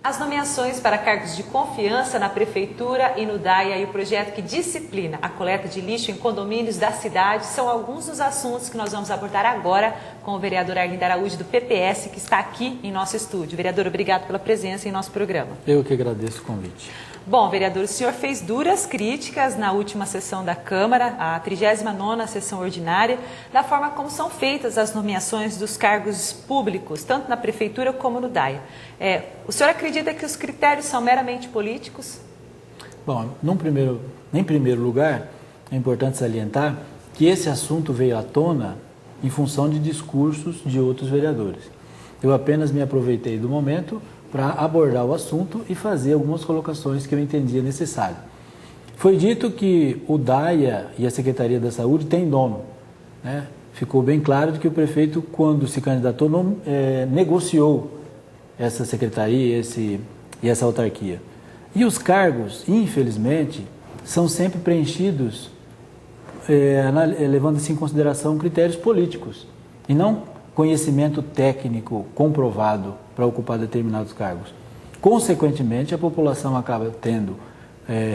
As nomeações para cargos de confiança na Prefeitura e no DAIA e o projeto que disciplina a coleta de lixo em condomínios da cidade são alguns dos assuntos que nós vamos abordar agora com o vereador Arlindo Araújo, do PPS, que está aqui em nosso estúdio. Vereador, obrigado pela presença em nosso programa. Eu que agradeço o convite. Bom, vereador, o senhor fez duras críticas na última sessão da Câmara, a 39ª sessão ordinária, da forma como são feitas as nomeações dos cargos públicos, tanto na Prefeitura como no DAIA. O senhor acredita que os critérios são meramente políticos? Bom, em primeiro lugar, é importante salientar que esse assunto veio à tona em função de discursos de outros vereadores. Eu apenas me aproveitei do momento para abordar o assunto e fazer algumas colocações que eu entendia necessário. Foi dito que o DAIA e a Secretaria da Saúde têm dono, né? Ficou bem claro de que o prefeito, quando se candidatou, negociou essa secretaria e essa autarquia. E os cargos, infelizmente, são sempre preenchidos levando-se em consideração critérios políticos e não conhecimento técnico comprovado para ocupar determinados cargos. Consequentemente, a população acaba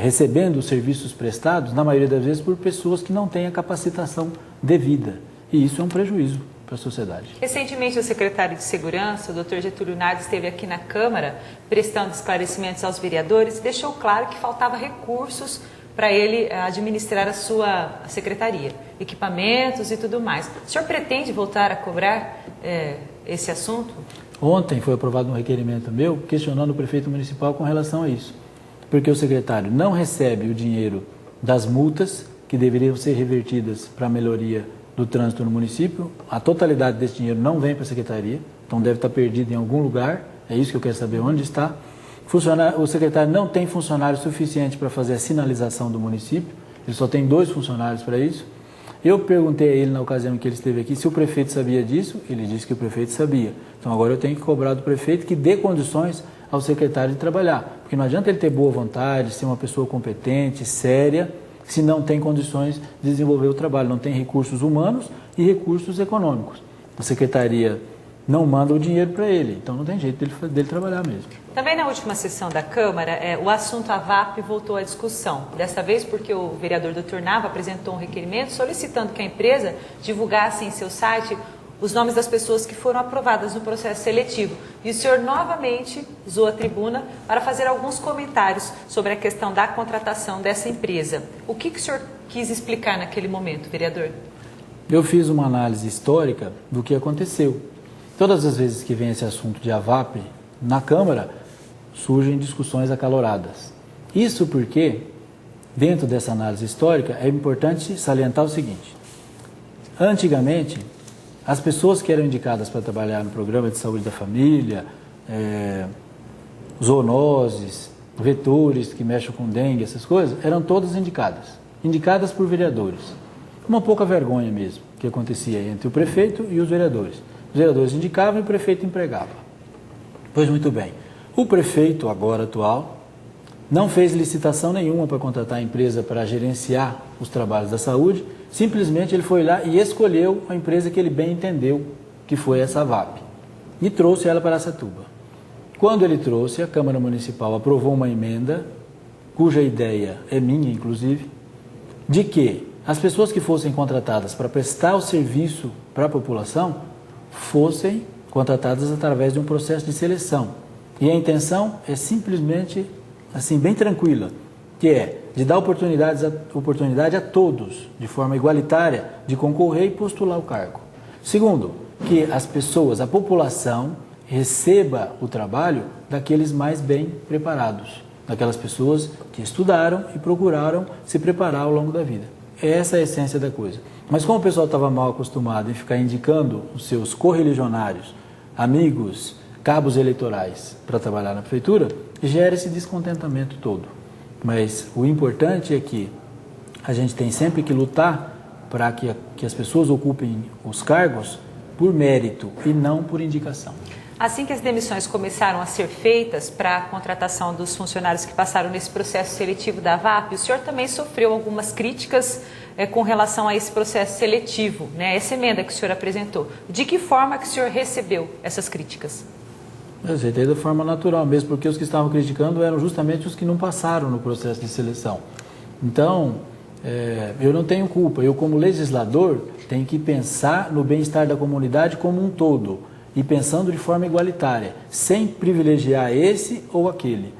recebendo os serviços prestados, na maioria das vezes, por pessoas que não têm a capacitação devida. E isso é um prejuízo para a sociedade. Recentemente, o secretário de Segurança, o Dr. Getúlio Nardes, esteve aqui na Câmara prestando esclarecimentos aos vereadores e deixou claro que faltava recursos para ele administrar a sua secretaria, equipamentos e tudo mais. O senhor pretende voltar a cobrar esse assunto? Ontem foi aprovado um requerimento meu questionando o prefeito municipal com relação a isso, porque o secretário não recebe o dinheiro das multas que deveriam ser revertidas para a melhoria do trânsito no município. A totalidade desse dinheiro não vem para a secretaria, então deve estar perdido em algum lugar, é isso que eu quero saber onde está. O secretário não tem funcionário suficiente para fazer a sinalização do município, ele só tem 2 funcionários para isso. Eu perguntei a ele na ocasião em que ele esteve aqui se o prefeito sabia disso, ele disse que o prefeito sabia. Então agora eu tenho que cobrar do prefeito que dê condições ao secretário de trabalhar, porque não adianta ele ter boa vontade, ser uma pessoa competente, séria, se não tem condições de desenvolver o trabalho, não tem recursos humanos e recursos econômicos. A secretaria não manda o dinheiro para ele, então não tem jeito dele trabalhar mesmo. Também na última sessão da Câmara, o assunto AVAP voltou à discussão. Desta vez porque o vereador Dr. Nava apresentou um requerimento solicitando que a empresa divulgasse em seu site os nomes das pessoas que foram aprovadas no processo seletivo. E o senhor novamente usou a tribuna para fazer alguns comentários sobre a questão da contratação dessa empresa. O que o senhor quis explicar naquele momento, vereador? Eu fiz uma análise histórica do que aconteceu. Todas as vezes que vem esse assunto de AVAP na Câmara, surgem discussões acaloradas. Isso porque, dentro dessa análise histórica, é importante salientar o seguinte. Antigamente, as pessoas que eram indicadas para trabalhar no programa de saúde da família, zoonoses, vetores que mexem com dengue, essas coisas, eram todas indicadas por vereadores. Uma pouca vergonha mesmo que acontecia entre o prefeito e os vereadores. Os vereadores indicavam e o prefeito empregava. Pois muito bem, o prefeito, agora atual, não fez licitação nenhuma para contratar a empresa para gerenciar os trabalhos da saúde, simplesmente ele foi lá e escolheu a empresa que ele bem entendeu, que foi essa AVAP, e trouxe ela para Araçatuba. Quando ele trouxe, a Câmara Municipal aprovou uma emenda, cuja ideia é minha, inclusive, de que as pessoas que fossem contratadas para prestar o serviço para a população fossem contratadas através de um processo de seleção. E a intenção é simplesmente, assim, bem tranquila, que é de dar oportunidade a todos, de forma igualitária, de concorrer e postular o cargo. Segundo, que as pessoas, a população, receba o trabalho daqueles mais bem preparados, daquelas pessoas que estudaram e procuraram se preparar ao longo da vida. Essa é a essência da coisa. Mas como o pessoal estava mal acostumado em ficar indicando os seus correligionários, amigos, cabos eleitorais para trabalhar na prefeitura, gera esse descontentamento todo. Mas o importante é que a gente tem sempre que lutar para que as pessoas ocupem os cargos por mérito e não por indicação. Assim que as demissões começaram a ser feitas para a contratação dos funcionários que passaram nesse processo seletivo da AVAP, o senhor também sofreu algumas críticas com relação a esse processo seletivo, né? Essa emenda que o senhor apresentou. De que forma que o senhor recebeu essas críticas? Eu aceitei da forma natural, mesmo porque os que estavam criticando eram justamente os que não passaram no processo de seleção. Então, eu não tenho culpa. Eu, como legislador, tenho que pensar no bem-estar da comunidade como um todo e pensando de forma igualitária, sem privilegiar esse ou aquele.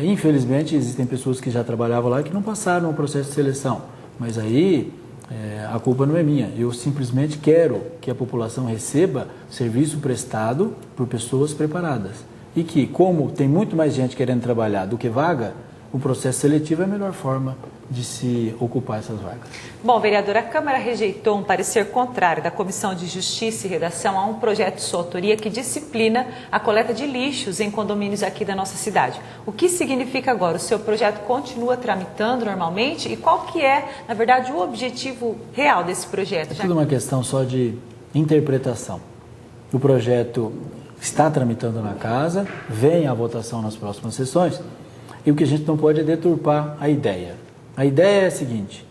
Infelizmente, existem pessoas que já trabalhavam lá e que não passaram no processo de seleção, mas aí a culpa não é minha. Eu simplesmente quero que a população receba serviço prestado por pessoas preparadas. E que, como tem muito mais gente querendo trabalhar do que vaga, o processo seletivo é a melhor forma de se ocupar essas vagas. Bom, vereador, a Câmara rejeitou um parecer contrário da Comissão de Justiça e Redação a um projeto de sua autoria que disciplina a coleta de lixos em condomínios aqui da nossa cidade. O que significa agora? O seu projeto continua tramitando normalmente? E qual que é, na verdade, o objetivo real desse projeto? É tudo uma questão só de interpretação. O projeto está tramitando na casa, vem à votação nas próximas sessões, e o que a gente não pode é deturpar a ideia. A ideia é a seguinte: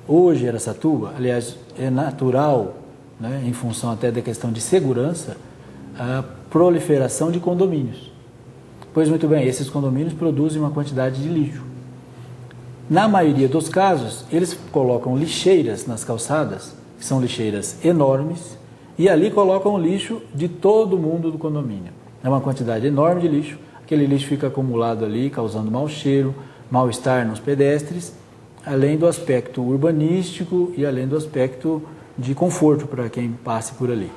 hoje, Araçatuba, aliás, é natural, né, em função até da questão de segurança, a proliferação de condomínios. Pois muito bem, esses condomínios produzem uma quantidade de lixo. Na maioria dos casos, eles colocam lixeiras nas calçadas, que são lixeiras enormes, e ali colocam o lixo de todo mundo do condomínio. É uma quantidade enorme de lixo, aquele lixo fica acumulado ali, causando mau cheiro, mal-estar nos pedestres, além do aspecto urbanístico e além do aspecto de conforto para quem passe por ali.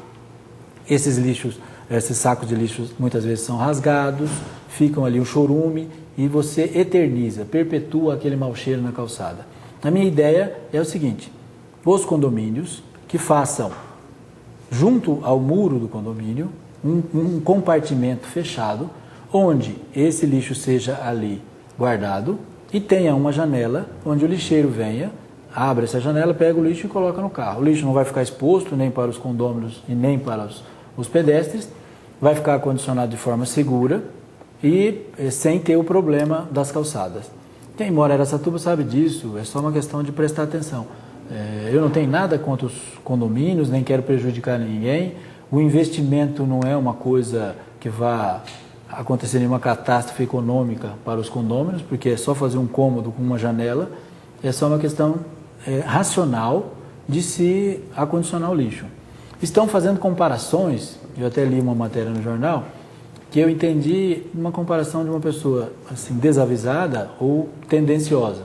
Esses lixos, esses sacos de lixo muitas vezes são rasgados, ficam ali um chorume e você eterniza, perpetua aquele mau cheiro na calçada. A minha ideia é o seguinte: os condomínios que façam, junto ao muro do condomínio, um compartimento fechado, onde esse lixo seja ali guardado e tenha uma janela onde o lixeiro venha, abre essa janela, pega o lixo e coloca no carro. O lixo não vai ficar exposto nem para os condôminos e nem para os pedestres, vai ficar acondicionado de forma segura e sem ter o problema das calçadas. Quem mora em Araçatuba sabe disso, é só uma questão de prestar atenção. Eu não tenho nada contra os condomínios, nem quero prejudicar ninguém. O investimento não é uma coisa que vá acontecer nenhuma catástrofe econômica para os condôminos, porque é só fazer um cômodo com uma janela, é só uma questão racional de se acondicionar o lixo. Estão fazendo comparações, eu até li uma matéria no jornal, que eu entendi uma comparação de uma pessoa assim, desavisada ou tendenciosa.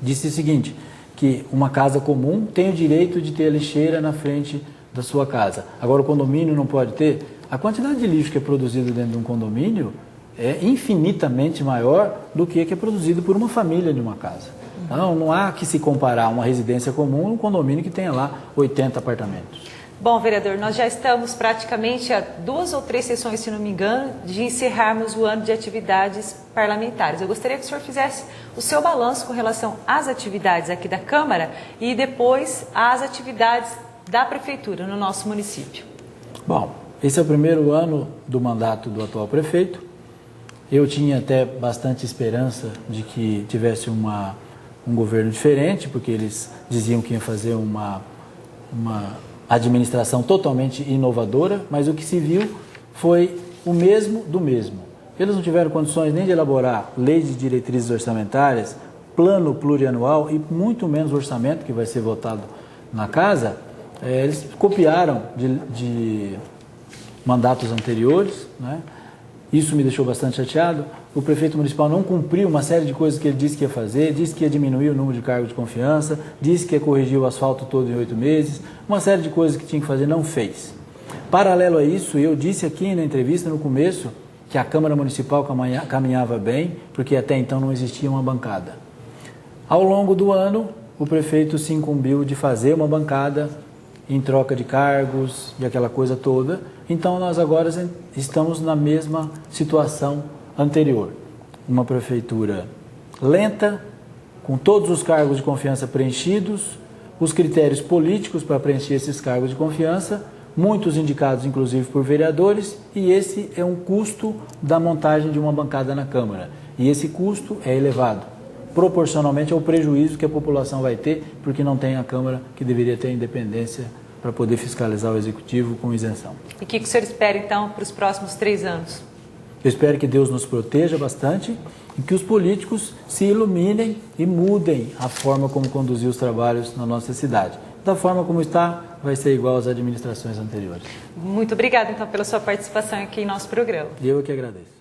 Disse o seguinte, que uma casa comum tem o direito de ter a lixeira na frente da sua casa, agora o condomínio não pode ter. A quantidade de lixo que é produzido dentro de um condomínio é infinitamente maior do que é produzido por uma família de uma casa. Então, não há que se comparar uma residência comum a um condomínio que tenha lá 80 apartamentos. Bom, vereador, nós já estamos praticamente a 2 ou 3 sessões, se não me engano, de encerrarmos o ano de atividades parlamentares. Eu gostaria que o senhor fizesse o seu balanço com relação às atividades aqui da Câmara e depois às atividades da Prefeitura no nosso município. Bom, esse é o primeiro ano do mandato do atual prefeito. Eu tinha até bastante esperança de que tivesse um governo diferente, porque eles diziam que iam fazer uma administração totalmente inovadora, mas o que se viu foi o mesmo do mesmo. Eles não tiveram condições nem de elaborar leis de diretrizes orçamentárias, plano plurianual e muito menos orçamento que vai ser votado na casa. Eles copiaram de mandatos anteriores, né? Isso me deixou bastante chateado. O prefeito municipal não cumpriu uma série de coisas que ele disse que ia fazer, disse que ia diminuir o número de cargos de confiança, disse que ia corrigir o asfalto todo em 8 meses, uma série de coisas que tinha que fazer, não fez. Paralelo a isso, eu disse aqui na entrevista no começo que a Câmara Municipal caminhava bem, porque até então não existia uma bancada. Ao longo do ano, o prefeito se incumbiu de fazer uma bancada em troca de cargos e aquela coisa toda. Então, nós agora estamos na mesma situação anterior. Uma prefeitura lenta, com todos os cargos de confiança preenchidos, os critérios políticos para preencher esses cargos de confiança, muitos indicados inclusive por vereadores, e esse é um custo da montagem de uma bancada na Câmara. E esse custo é elevado, proporcionalmente ao prejuízo que a população vai ter, porque não tem a Câmara que deveria ter a independência para poder fiscalizar o Executivo com isenção. E o que o senhor espera, então, para os próximos 3 anos? Eu espero que Deus nos proteja bastante e que os políticos se iluminem e mudem a forma como conduzir os trabalhos na nossa cidade. Da forma como está, vai ser igual às administrações anteriores. Muito obrigada, então, pela sua participação aqui em nosso programa. Eu que agradeço.